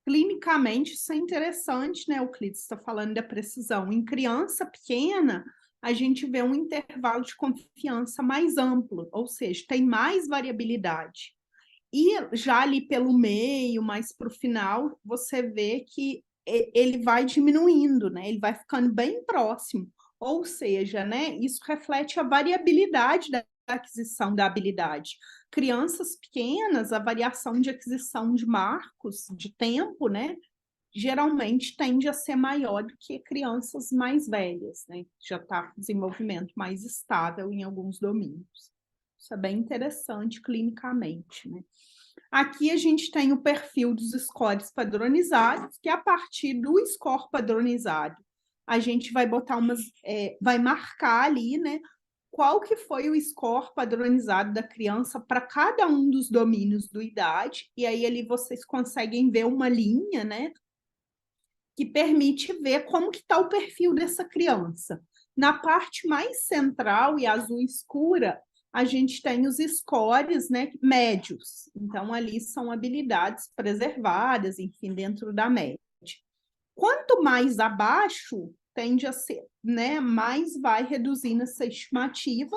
Clinicamente, isso é interessante, né? O Euclides está falando da precisão. Em criança pequena, a gente vê um intervalo de confiança mais amplo, ou seja, tem mais variabilidade. E já ali pelo meio, mais para o final, você vê que ele vai diminuindo, né? Ele vai ficando bem próximo. Ou seja, né? Isso reflete a variabilidade da aquisição da habilidade. Crianças pequenas, a variação de aquisição de marcos, de tempo, né, geralmente tende a ser maior do que crianças mais velhas, né, que já está com desenvolvimento mais estável em alguns domínios. Isso é bem interessante clinicamente, né. Aqui a gente tem o perfil dos scores padronizados, que a partir do score padronizado, a gente vai botar vai marcar ali, né, qual que foi o score padronizado da criança para cada um dos domínios do idade, e aí ali vocês conseguem ver uma linha, né, que permite ver como que está o perfil dessa criança. Na parte mais central e azul escura, a gente tem os scores, né, médios. Então, ali são habilidades preservadas, enfim, dentro da média. Quanto mais abaixo, tende a ser, né, mais vai reduzindo essa estimativa,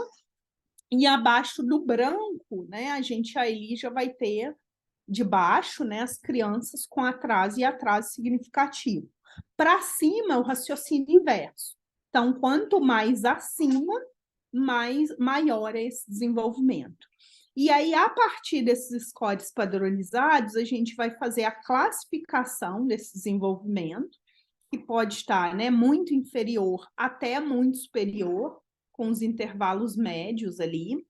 e abaixo do branco, né, a gente aí já vai ter de baixo, né, as crianças com atraso e atraso significativo. Para cima, o raciocínio inverso. Então, quanto mais acima, maior é esse desenvolvimento. E aí, a partir desses scores padronizados, a gente vai fazer a classificação desse desenvolvimento, que pode estar, né, muito inferior até muito superior, com os intervalos médios ali,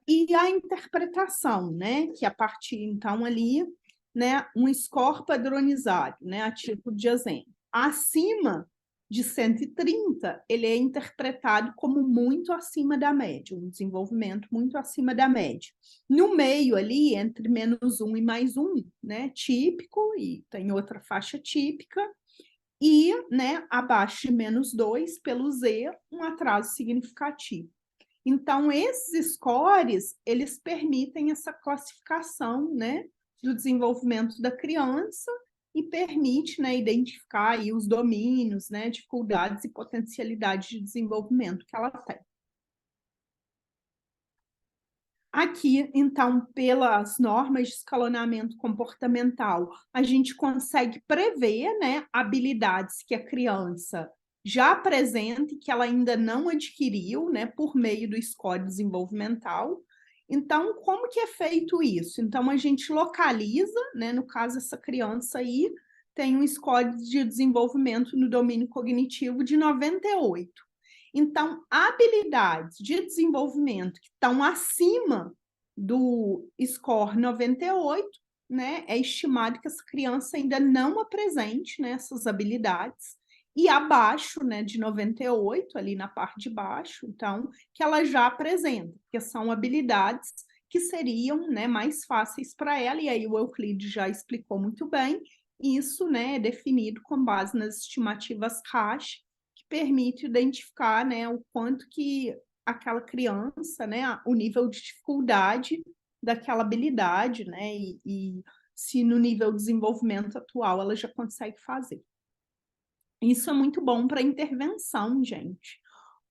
e a interpretação, né, que a partir, então, ali, né, um score padronizado, né, a título de exemplo. Acima de 130, ele é interpretado como muito acima da média, um desenvolvimento muito acima da média. No meio ali, entre -1 e +1, né, típico, e tem outra faixa típica, e, né, abaixo de -2, pelo Z, um atraso significativo. Então, esses scores, eles permitem essa classificação, né, do desenvolvimento da criança e permite, né, identificar aí os domínios, né, dificuldades e potencialidades de desenvolvimento que ela tem. Aqui, então, pelas normas de escalonamento comportamental, a gente consegue prever, né, habilidades que a criança já apresenta e que ela ainda não adquiriu, né, por meio do score desenvolvimental. Então, como que é feito isso? Então, a gente localiza, né, no caso, essa criança aí tem um score de desenvolvimento no domínio cognitivo de 98. Então, habilidades de desenvolvimento que estão acima do score 98, né, é estimado que essa criança ainda não apresente, né, essas habilidades, e abaixo, né, de 98, ali na parte de baixo, então, que ela já apresenta, porque são habilidades que seriam, né, mais fáceis para ela, e aí o Euclides já explicou muito bem, isso, né, é definido com base nas estimativas Rasch, que permite identificar, né, o quanto que aquela criança, né, o nível de dificuldade daquela habilidade, né, e se no nível de desenvolvimento atual ela já consegue fazer. Isso é muito bom para intervenção, gente,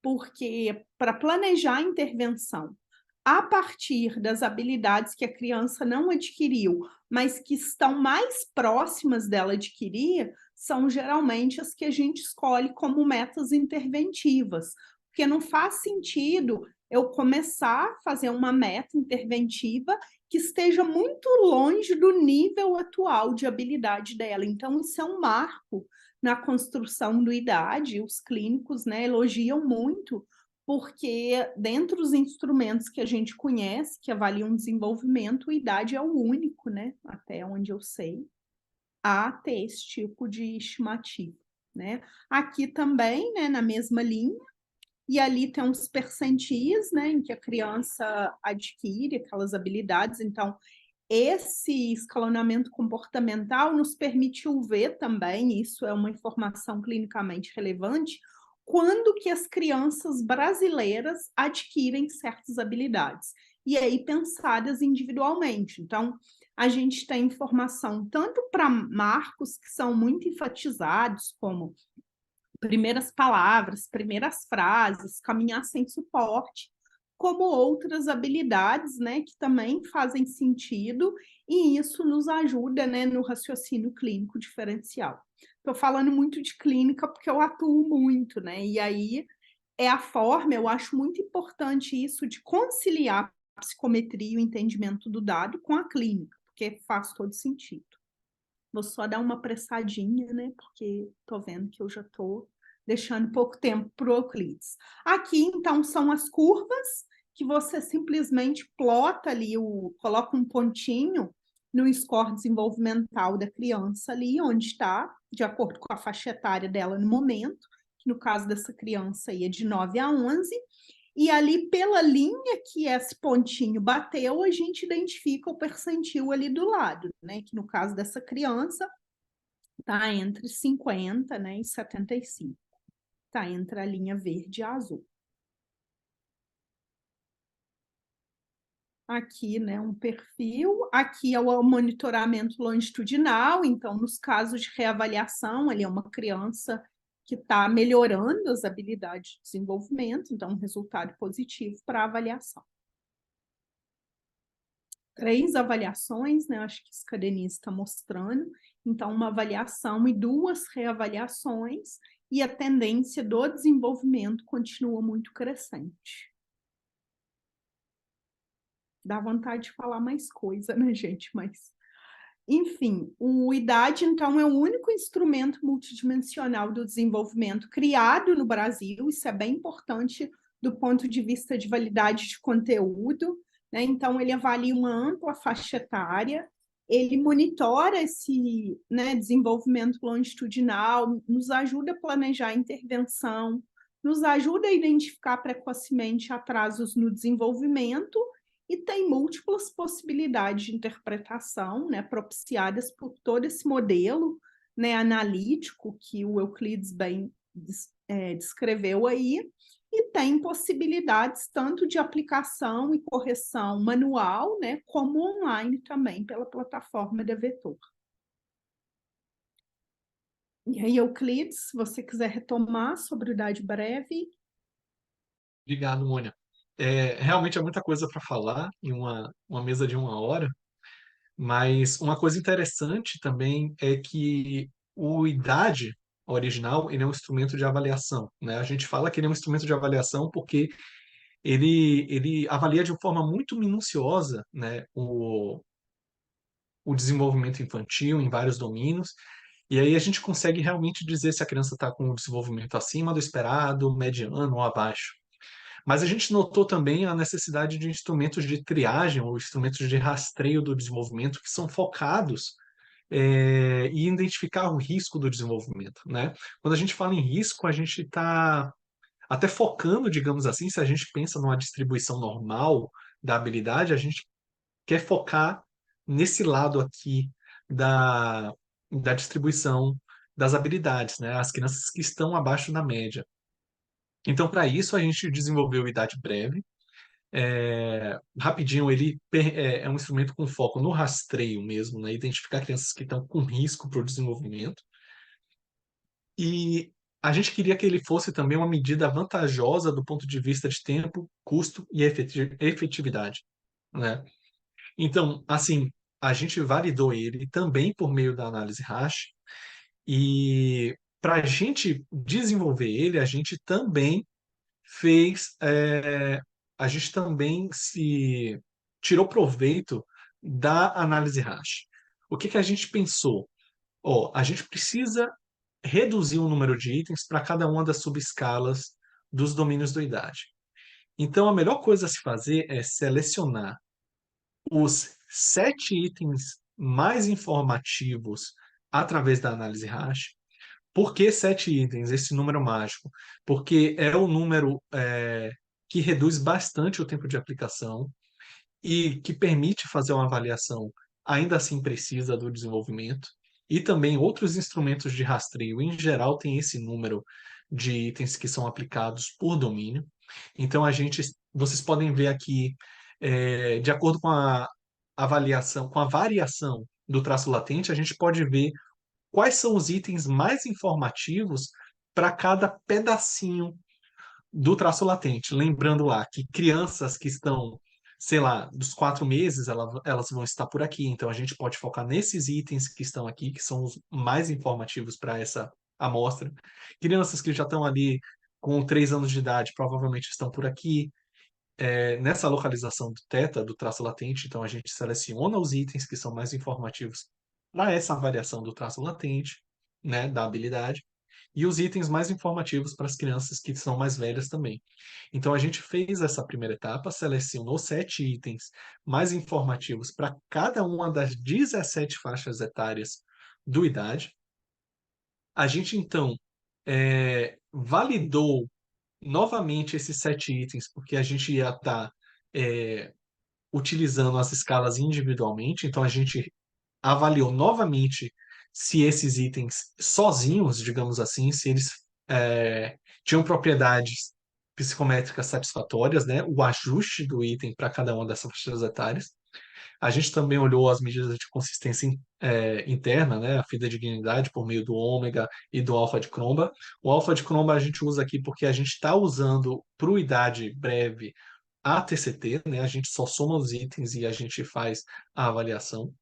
porque para planejar a intervenção a partir das habilidades que a criança não adquiriu, mas que estão mais próximas dela adquirir, são geralmente as que a gente escolhe como metas interventivas, porque não faz sentido eu começar a fazer uma meta interventiva que esteja muito longe do nível atual de habilidade dela. Então, isso é um marco na construção do IDAD, os clínicos, né, elogiam muito, porque dentro dos instrumentos que a gente conhece, que avaliam o desenvolvimento, o IDAD é o único, né, até onde eu sei, a ter esse tipo de estimativa, né. Aqui também, né, na mesma linha, e ali tem uns percentis, né, em que a criança adquire aquelas habilidades. Então, esse escalonamento comportamental nos permitiu ver também, isso é uma informação clinicamente relevante, quando que as crianças brasileiras adquirem certas habilidades, e aí pensadas individualmente. Então, a gente tem informação tanto para marcos que são muito enfatizados, como primeiras palavras, primeiras frases, caminhar sem suporte, como outras habilidades, né, que também fazem sentido, e isso nos ajuda, né, no raciocínio clínico diferencial. Estou falando muito de clínica porque eu atuo muito, né, e aí é a forma, eu acho muito importante isso de conciliar a psicometria e o entendimento do dado com a clínica, porque faz todo sentido. Vou só dar uma apressadinha, né? Porque tô vendo que eu já tô deixando pouco tempo para o Euclides. Aqui, então, são as curvas que você simplesmente plota ali, coloca um pontinho no score desenvolvimental da criança ali, onde está, de acordo com a faixa etária dela no momento, que no caso dessa criança aí é de 9 a 11, e ali pela linha que esse pontinho bateu, a gente identifica o percentil ali do lado, né? Que no caso dessa criança está entre 50, né, e 75. Está entre a linha verde e a azul. Aqui, né, um perfil. Aqui é o monitoramento longitudinal. Então, nos casos de reavaliação, ali é uma criança que está melhorando as habilidades de desenvolvimento, então, um resultado positivo para a avaliação. 3 avaliações, né? Acho que isso que a Denise está mostrando. Então, uma avaliação e 2 reavaliações, e a tendência do desenvolvimento continua muito crescente. Dá vontade de falar mais coisa, né, gente? Mas, enfim, o IDAD, então, é o único instrumento multidimensional do desenvolvimento criado no Brasil. Isso é bem importante do ponto de vista de validade de conteúdo, né? Então, ele avalia uma ampla faixa etária, ele monitora esse, né, desenvolvimento longitudinal, nos ajuda a planejar a intervenção, nos ajuda a identificar precocemente atrasos no desenvolvimento e tem múltiplas possibilidades de interpretação, né, propiciadas por todo esse modelo, né, analítico que o Euclides bem descreveu aí, e tem possibilidades tanto de aplicação e correção manual, né, como online também, pela plataforma da Vetor. E aí, Euclides, se você quiser retomar sobre o idade breve. Obrigado, Mônica. Realmente é muita coisa para falar em uma mesa de 1 hora, mas uma coisa interessante também é que o IDAD original, ele é um instrumento de avaliação, né? A gente fala que ele é um instrumento de avaliação porque ele avalia de uma forma muito minuciosa, né, o desenvolvimento infantil em vários domínios, e aí a gente consegue realmente dizer se a criança está com o desenvolvimento acima do esperado, mediano ou abaixo. Mas a gente notou também a necessidade de instrumentos de triagem ou instrumentos de rastreio do desenvolvimento que são focados em identificar o risco do desenvolvimento, né? Quando a gente fala em risco, a gente está até focando, digamos assim, se a gente pensa numa distribuição normal da habilidade, a gente quer focar nesse lado aqui da distribuição das habilidades, né? As crianças que estão abaixo da média. Então, para isso, a gente desenvolveu o Idade Breve. Rapidinho, ele é um instrumento com foco no rastreio mesmo, né? Identificar crianças que estão com risco para o desenvolvimento. E a gente queria que ele fosse também uma medida vantajosa do ponto de vista de tempo, custo e efetividade, né? Então, assim, a gente validou ele também por meio da análise hash, e para a gente desenvolver ele, fez, é, a gente também se tirou proveito da análise hash. O que que a gente pensou? A gente precisa reduzir o número de itens para cada uma das subescalas dos domínios do idade. Então, a melhor coisa a se fazer é selecionar os 7 itens mais informativos através da análise hash. Por que 7 itens, esse número mágico? Porque é o número que reduz bastante o tempo de aplicação e que permite fazer uma avaliação ainda assim precisa do desenvolvimento. E também outros instrumentos de rastreio, em geral, tem esse número de itens que são aplicados por domínio. Então, vocês podem ver aqui, de acordo com a avaliação, com a variação do traço latente, a gente pode ver quais são os itens mais informativos para cada pedacinho do traço latente. Lembrando lá que crianças que estão, sei lá, dos 4 meses, elas vão estar por aqui. Então, a gente pode focar nesses itens que estão aqui, que são os mais informativos para essa amostra. Crianças que já estão ali com 3 anos de idade provavelmente estão por aqui. Nessa localização do teta, do traço latente, então a gente seleciona os itens que são mais informativos para essa avaliação do traço latente, né, da habilidade, e os itens mais informativos para as crianças que são mais velhas também. Então a gente fez essa primeira etapa, selecionou 7 itens mais informativos para cada uma das 17 faixas etárias do idade. A gente então validou novamente esses 7 itens, porque a gente ia estar utilizando as escalas individualmente, então a gente avaliou novamente se esses itens sozinhos, digamos assim, se eles tinham propriedades psicométricas satisfatórias, né? O ajuste do item para cada uma dessas faixas etárias. A gente também olhou as medidas de consistência interna, né? A fidedignidade por meio do ômega e do alfa de Cromba. O alfa de Cromba a gente usa aqui porque a gente está usando para idade breve a TCT, né? A gente só soma os itens e a gente faz a avaliação.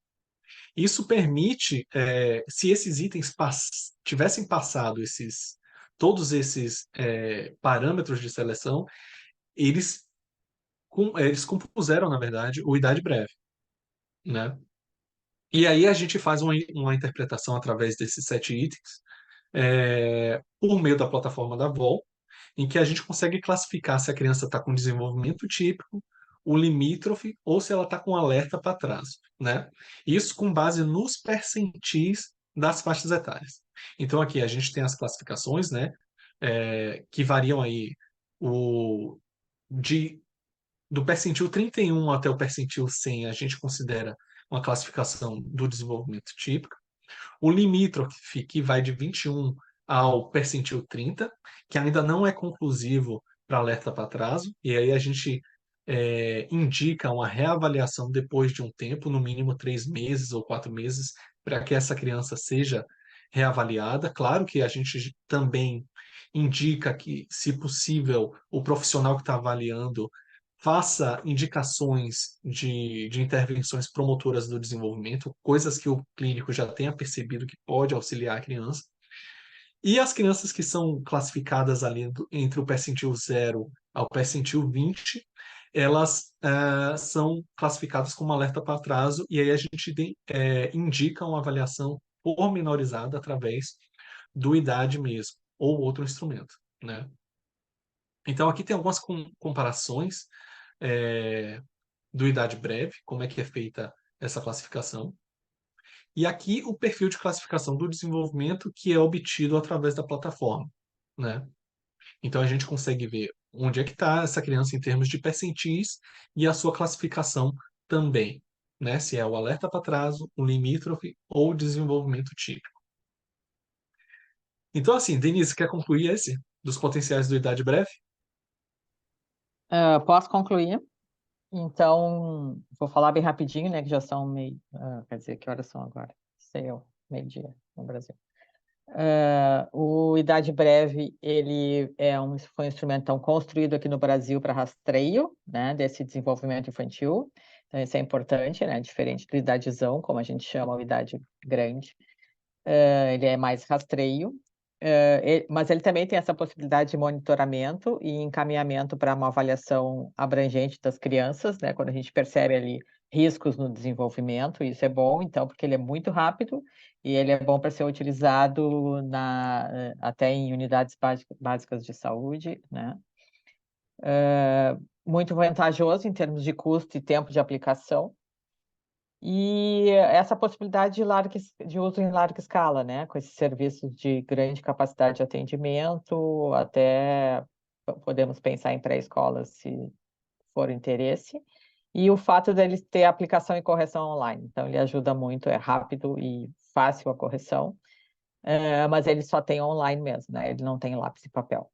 Isso permite, se esses itens tivessem passado todos esses parâmetros de seleção, eles, eles compuseram, na verdade, o idade breve, né? E aí a gente faz uma interpretação através desses 7 itens, por meio da plataforma da VOL, em que a gente consegue classificar se a criança está com desenvolvimento típico, o limítrofe, ou se ela está com alerta para trás, né? Isso com base nos percentis das faixas etárias. Então aqui a gente tem as classificações, né? Que variam aí o, de, do percentil 31 até o percentil 100, a gente considera uma classificação do desenvolvimento típico. O limítrofe, que vai de 21 ao percentil 30, que ainda não é conclusivo para alerta para atraso, e aí a gente indica uma reavaliação depois de um tempo, no mínimo 3 meses ou 4 meses, para que essa criança seja reavaliada. Claro que a gente também indica que, se possível, o profissional que está avaliando faça indicações de intervenções promotoras do desenvolvimento, coisas que o clínico já tenha percebido que pode auxiliar a criança. E as crianças que são classificadas ali entre o percentil 0 ao percentil 20, elas são classificadas como alerta para atraso, e aí a gente indica uma avaliação pormenorizada através do idade mesmo, ou outro instrumento, né? Então aqui tem algumas comparações do idade breve, como é que é feita essa classificação. E aqui o perfil de classificação do desenvolvimento que é obtido através da plataforma, né? Então a gente consegue ver onde é que está essa criança em termos de percentis e a sua classificação também, né? Se é o alerta para atraso, o limítrofe ou o desenvolvimento típico. Então, assim, Denise, quer concluir esse dos potenciais do idade breve? Posso concluir? Então, vou falar bem rapidinho, né? Que já são quer dizer, que horas são agora? Sei eu, meio-dia no Brasil. O Idade Breve, ele foi um instrumento então, construído aqui no Brasil para rastreio, né, desse desenvolvimento infantil. Então, isso é importante, né, diferente do idadezão, como a gente chama o idade grande. Ele é mais rastreio, mas ele também tem essa possibilidade de monitoramento e encaminhamento para uma avaliação abrangente das crianças, né, quando a gente percebe ali riscos no desenvolvimento, isso é bom, então, porque ele é muito rápido e ele é bom para ser utilizado até em unidades básicas de saúde, né? Muito vantajoso em termos de custo e tempo de aplicação. E essa possibilidade de uso em larga escala, né? Com esses serviços de grande capacidade de atendimento, até podemos pensar em pré-escolas, se for interesse. E o fato dele ter aplicação e correção online. Então, ele ajuda muito, é rápido e fácil a correção, mas ele só tem online mesmo, né? Ele não tem lápis e papel.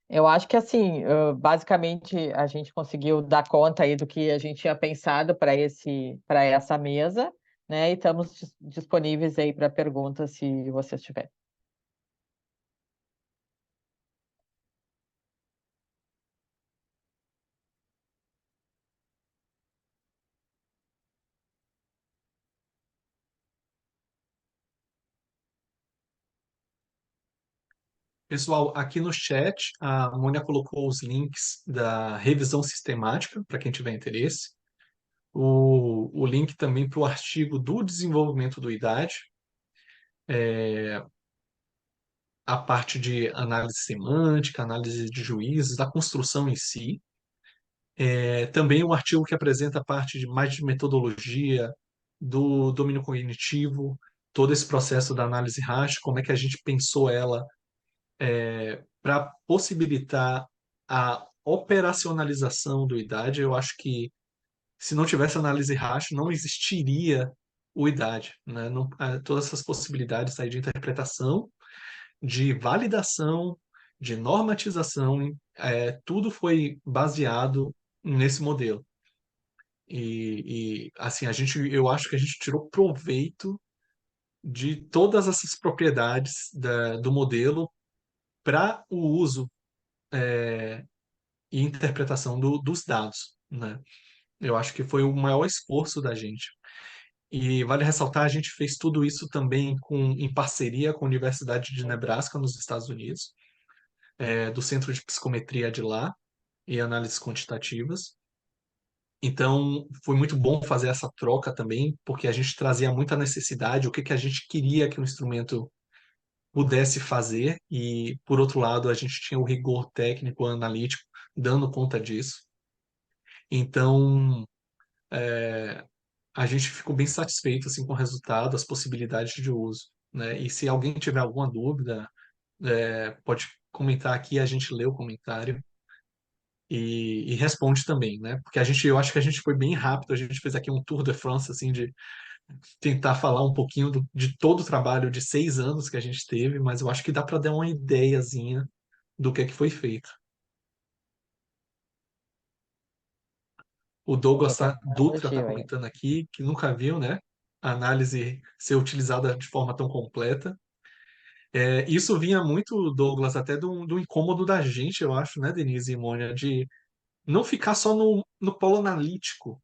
Eu acho que, assim, basicamente, a gente conseguiu dar conta aí do que a gente tinha pensado para essa mesa, né? E estamos disponíveis aí para perguntas, se vocês tiverem. Pessoal, aqui no chat, a Mônia colocou os links da revisão sistemática, para quem tiver interesse. O link também para o artigo do desenvolvimento do IDAD, a parte de análise semântica, análise de juízes, da construção em si. Também um artigo que apresenta a parte de mais de metodologia, do domínio cognitivo, todo esse processo da análise RASH, como é que a gente pensou ela para possibilitar a operacionalização do IDAD. Eu acho que se não tivesse análise RASH, não existiria o IDAD, né? Não, todas essas possibilidades aí de interpretação, de validação, de normatização, tudo foi baseado nesse modelo. Assim, eu acho que a gente tirou proveito de todas essas propriedades do modelo para o uso e interpretação dos dados, né? Eu acho que foi o maior esforço da gente. E vale ressaltar, a gente fez tudo isso também em parceria com a Universidade de Nebraska, nos Estados Unidos, do Centro de Psicometria de lá e análises quantitativas. Então, foi muito bom fazer essa troca também, porque a gente trazia muita necessidade, o que a gente queria que o instrumento pudesse fazer, e, por outro lado, a gente tinha o rigor técnico, analítico, dando conta disso. Então, a gente ficou bem satisfeito assim, com o resultado, as possibilidades de uso, né? E se alguém tiver alguma dúvida, pode comentar aqui, a gente lê o comentário e responde também, né? Porque eu acho que a gente foi bem rápido, a gente fez aqui um tour de France, assim, de tentar falar um pouquinho de todo o trabalho de 6 anos que a gente teve, mas eu acho que dá para dar uma ideiazinha do que foi feito. O Douglas Dutra está Elogio aí. comentando aqui que nunca viu, né? A análise ser utilizada de forma tão completa. Isso vinha muito, Douglas, até do incômodo da gente, eu acho, né, Denise e Mônia, de não ficar só no polo analítico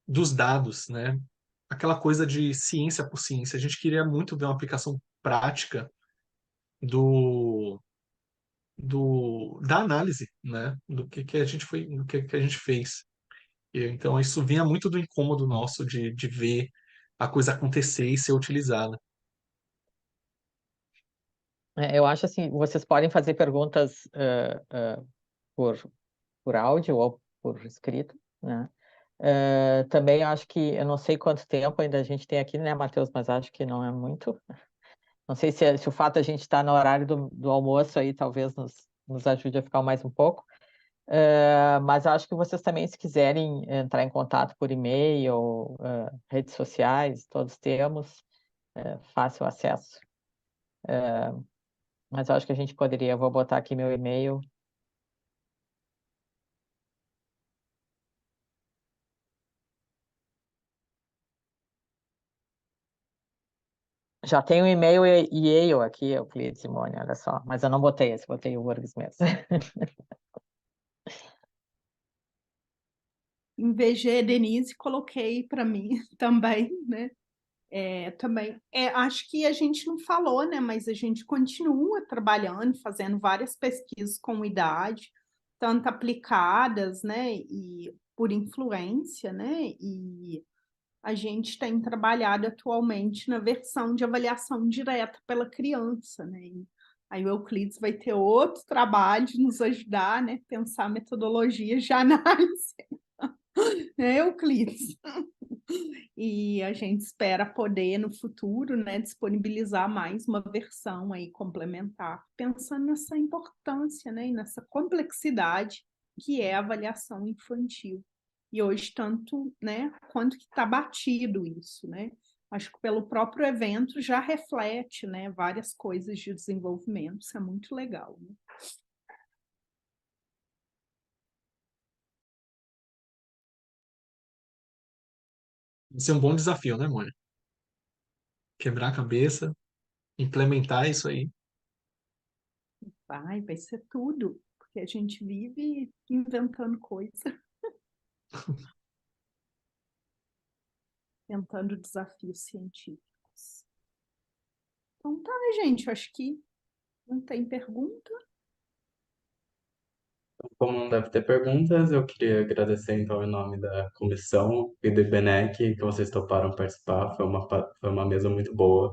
dos dados, né? Aquela coisa de ciência por ciência. A gente queria muito ver uma aplicação prática do, da análise, né? Do que a gente do que a gente fez. Então, isso vinha muito do incômodo nosso de ver a coisa acontecer e ser utilizada. Eu acho assim, vocês podem fazer perguntas por, por áudio ou por escrito, né? Também acho que, eu não sei quanto tempo ainda a gente tem aqui, né, Matheus, mas acho que não é muito. Não sei se o fato de a gente estar no horário do almoço aí talvez nos ajude a ficar mais um pouco. Mas acho que vocês também, se quiserem entrar em contato por e-mail, redes sociais, todos temos, fácil acesso. Mas eu acho que a gente poderia, eu vou botar aqui meu e-mail. Já tem o e-mail Yale aqui, Euclides Simone, olha só. Mas eu não botei esse, botei o Works mesmo. Invejei Denise, coloquei para mim também, né? Também. Acho que a gente não falou, né? Mas a gente continua trabalhando, fazendo várias pesquisas com idade, tanto aplicadas, né? E por influência, né? E a gente tem trabalhado atualmente na versão de avaliação direta pela criança, né? E aí o Euclides vai ter outro trabalho de nos ajudar, né? Pensar metodologias de análise, né, Euclides? E a gente espera poder, no futuro, né, disponibilizar mais uma versão aí complementar, pensando nessa importância, né, e nessa complexidade que é a avaliação infantil. E hoje, tanto, né, quanto que está batido isso, né? Acho que pelo próprio evento já reflete, né, várias coisas de desenvolvimento, isso é muito legal, né? Vai ser um bom desafio, né, Mônia? Quebrar a cabeça, implementar isso aí. Vai ser tudo, porque a gente vive inventando coisa, inventando desafios científicos. Então tá, gente, eu acho que Não tem pergunta? Como não deve ter perguntas, eu queria agradecer, então, em nome da comissão e do IBNEC que vocês toparam participar. Foi uma mesa muito boa.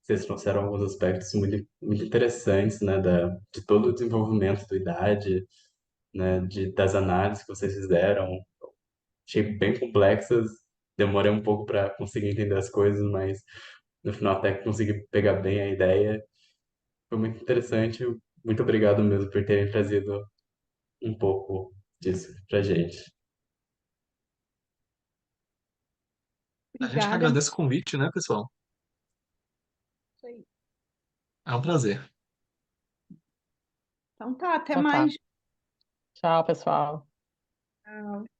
Vocês trouxeram alguns aspectos muito interessantes, né, de todo o desenvolvimento do IDAD, né, das análises que vocês fizeram. Achei bem complexas, demorei um pouco para conseguir entender as coisas, mas no final até que consegui pegar bem a ideia. Foi muito interessante. Muito obrigado mesmo por terem trazido um pouco disso pra gente. A gente que Obrigada. agradece o convite, né, pessoal? Isso aí. É um prazer. Então tá, até Então tá. mais. Tchau, pessoal. Tchau.